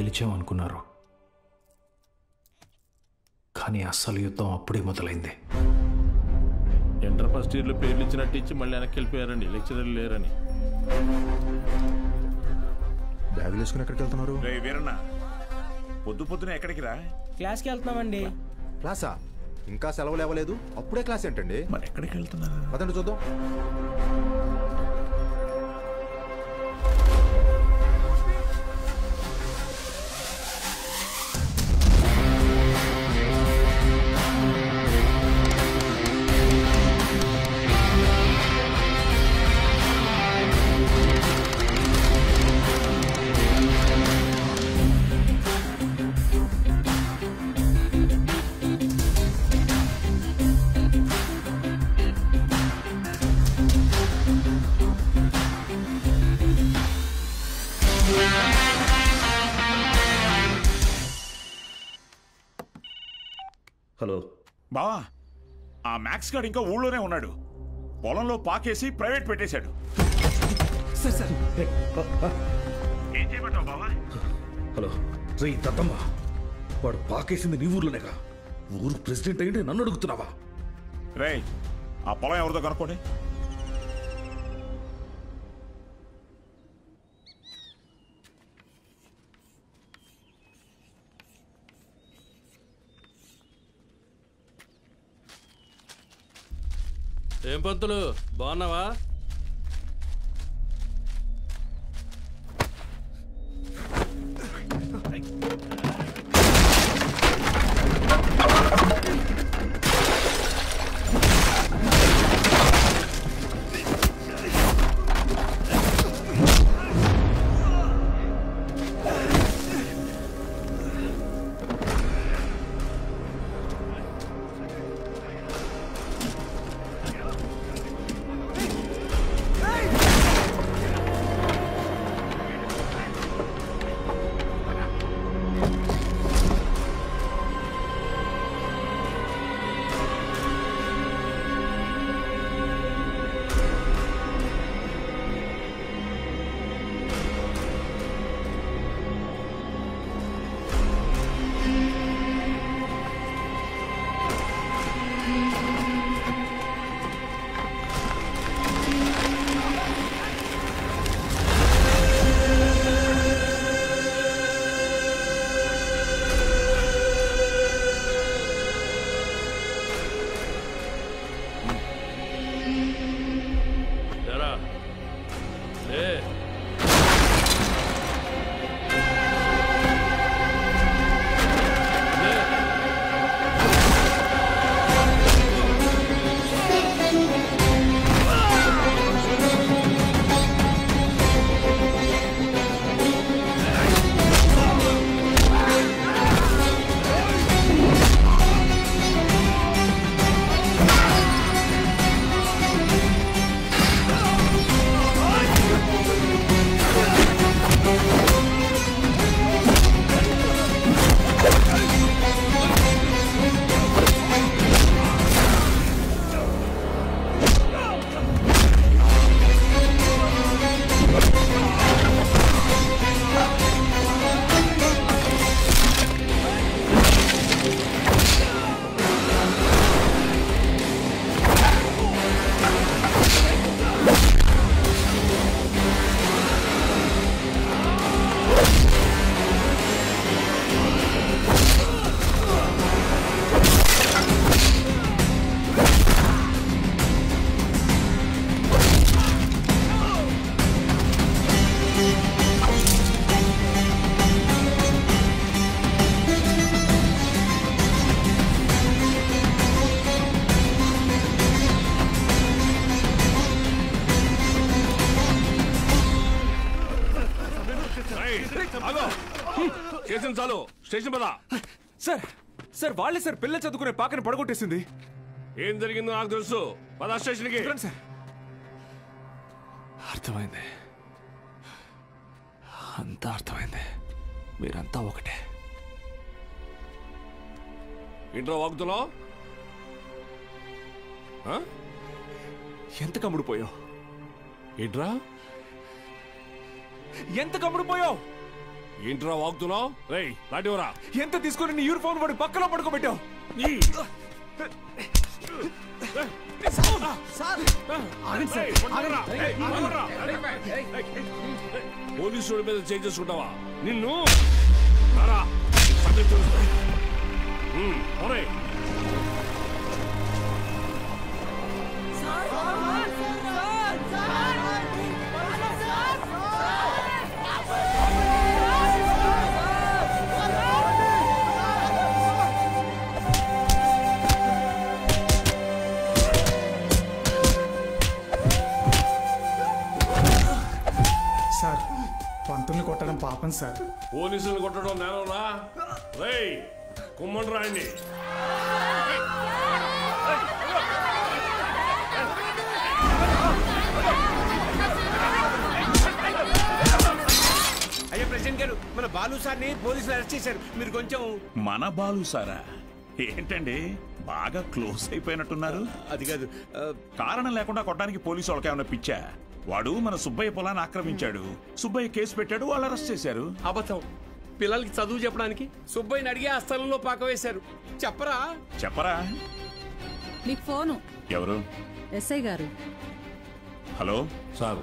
గెలిచామనుకున్నారు, కానీ అస్సలు యుద్ధం అప్పుడే మొదలైంది. ఇంటర్ ఫస్ట్ ఇయర్లో పేర్లు ఇచ్చినట్టు ఇచ్చి మళ్ళీ వెనక్కి వెళ్ళిపోయారండి, లెక్చరర్లు లేరని. బ్యాగులు వేసుకుని ఎక్కడికి వెళ్తున్నారు? వీరన్న, పొద్దున ఎక్కడికి రా? క్లాస్కి వెళ్తున్నామండి. క్లాసా? ఇంకా సెలవులు ఇవ్వలేదు, అప్పుడే క్లాస్ ఏంటండి? మరి ఎక్కడికి వెళ్తున్నారు? పదండి చూద్దాం. హలో బావా, ఆ మ్యాక్స్ గార్డ్ ఇంకా ఊళ్ళోనే ఉన్నాడు. పొలంలో పాకేసి ప్రైవేట్ పెట్టేశాడు. ఏం చేయమంటావు బావా? హలో రే దత్తమ్మ, వాడు పాకేసింది నీ ఊర్లోనేగా. ఊరు ప్రెసిడెంట్ అయ్యింటే నన్ను అడుగుతున్నావా? రే, ఆ పొలం ఎవరిదో కనుక్కోండి. ఏం పంతులు, బాగున్నావా? చాలు, స్టేషన్ పద. సార్ సార్ వాళ్ళే సార్ పిల్లలు చదువుకునే పాకని పడగొట్టేసింది. ఏం జరిగిందో నాకు తెలుసు, పద స్టేషన్కి. సార్ అర్థమైంది, అంతా అర్థమైంది. మీరంతా ఒకటే. ఇంట్లో వాగుతున్నావు? ఎంత కమ్ముడిపోయావు? ఏంట్రా ఎంత కమ్ముడిపోయావు? ఏంట్రా వాగుతున్నావు? రేయ్ లాంటివరా ఎంత తీసుకొని నీ యూనిఫామ్ వాడి పక్కన పడుకోబెట్టావు? పోలీసుల మీద చేంజ్ చేసుకుంటావా? నిన్ను సార్ పంతుల్ని కొట్టడం పాపం సార్. పోలీసులు కొట్టడం నేనరా? రేయ్ కుమ్మండి రాయండి. అయ్యా ప్రెసిడెంట్ గారు, మన బాలు సార్ని పోలీసులు అరెస్ట్ చేశారు. మీరు కొంచెం. మన బాలు సారా? ఏంటండి బాగా క్లోజ్ అయిపోయినట్టున్నారు? అది కాదు, కారణం లేకుండా కొట్టడానికి పోలీసు వాళ్ళకి ఏమైనా పిచ్చా? వాడు మన సుబ్బయ్య పొలాన్ని ఆక్రమించాడు. సుబ్బయ్య కేసు పెట్టాడు, వాళ్ళు అరెస్ట్ చేశారు. అబద్ధం. పిల్లలకి చదువు చెప్పడానికి సుబ్బయ్యని అడిగి ఆ స్థలంలో పాక వేశారు. చెప్పరా? చెప్పరా? మీకు ఫోను. ఎవరు? ఎస్ఐ గారు. హలో సార్,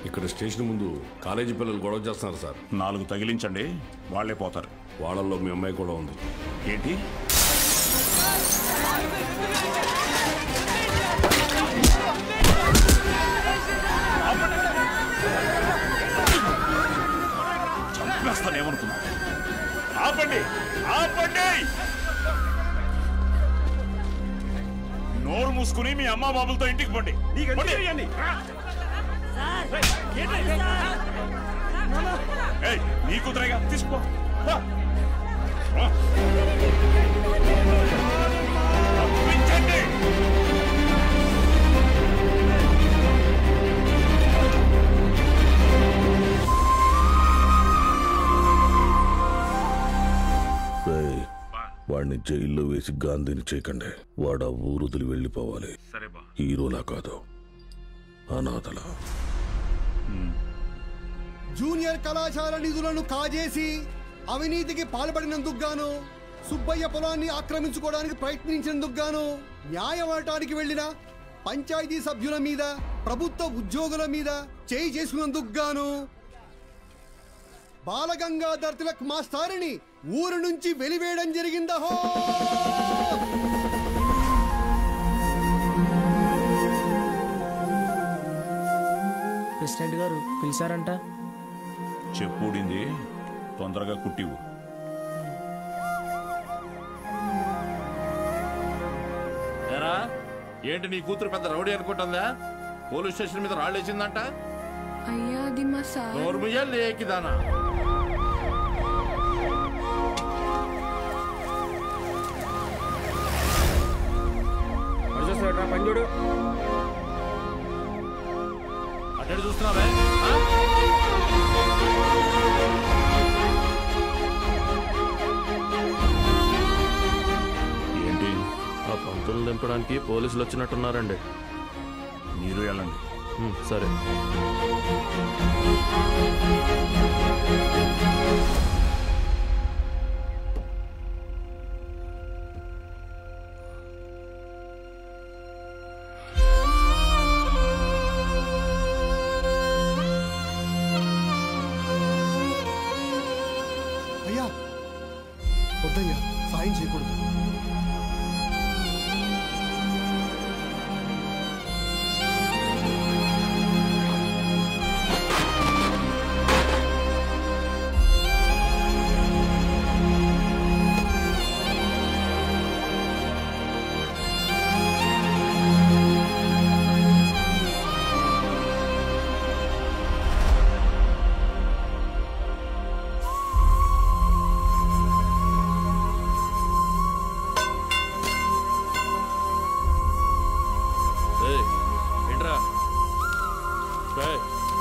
ఇక్కడ స్టేషన్ ముందు కాలేజీ పిల్లలు గొడవ చేస్తున్నారు సార్. 4 తగిలించండి, వాళ్లే పోతారు. వాళ్ళల్లో మీ అమ్మాయి కూడా ఉంది. ఏంటి? చంపేస్తానేమనుకున్నా? ఆపండి, ఆపండి! నోరు మూసుకుని మీ అమ్మా బాబులతో ఇంటికి పండి. నీ కూతురేగా, తీసుకో. పంపించండి. వాడిని జైల్లో వేసి గాంధీని చేయకండి. వాడు ఆ ఊరుదిలి వెళ్ళిపోవాలి. హీరోలా కాదు, అనాథలా. జూనియర్ కళాశాల నిధులను కాజేసి అవినీతికి పాల్పడినందుకు గాను, సుబ్బయ్య పొలాన్ని ఆక్రమించుకోవడానికి ప్రయత్నించినందుకు గాను, న్యాయవాటానికి వెళ్లిన పంచాయతీ సభ్యుల మీద, ప్రభుత్వ ఉద్యోగుల మీద చేయి చేసుకున్నందుకు గాను బాలగంగాధర్ తిలక్ మాస్టారిని ఊరు నుంచి వెలివేయడం జరిగిందహో. ప్రెసిడెంట్ గారు పిలిచారంట. చెప్పుడింది, తొందరగా కుట్టివు. ఏరా, ఏంటి నీ కూతురు పెద్ద రౌడీ అనుకుంటుందా? పోలీస్ స్టేషన్ మీద రాళ్ళేసిందంట. అయ్యా అది మా సార్. నోర్మియా లేకిదానా? పంజుడు అటు చూస్తున్నావే? ఏంటి? ఆ పంతులు దింపడానికి పోలీసులు వచ్చినట్టున్నారండి. మీరు వెళ్ళండి. సరే. అయ్యా వద్దయ్యా, సాయం చేయకూడదు.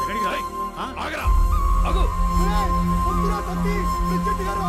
ఎక్కడికి రాయ్? ఆగరా, వద్దురా తప్పి, ప్రెసిడెంట్ గారు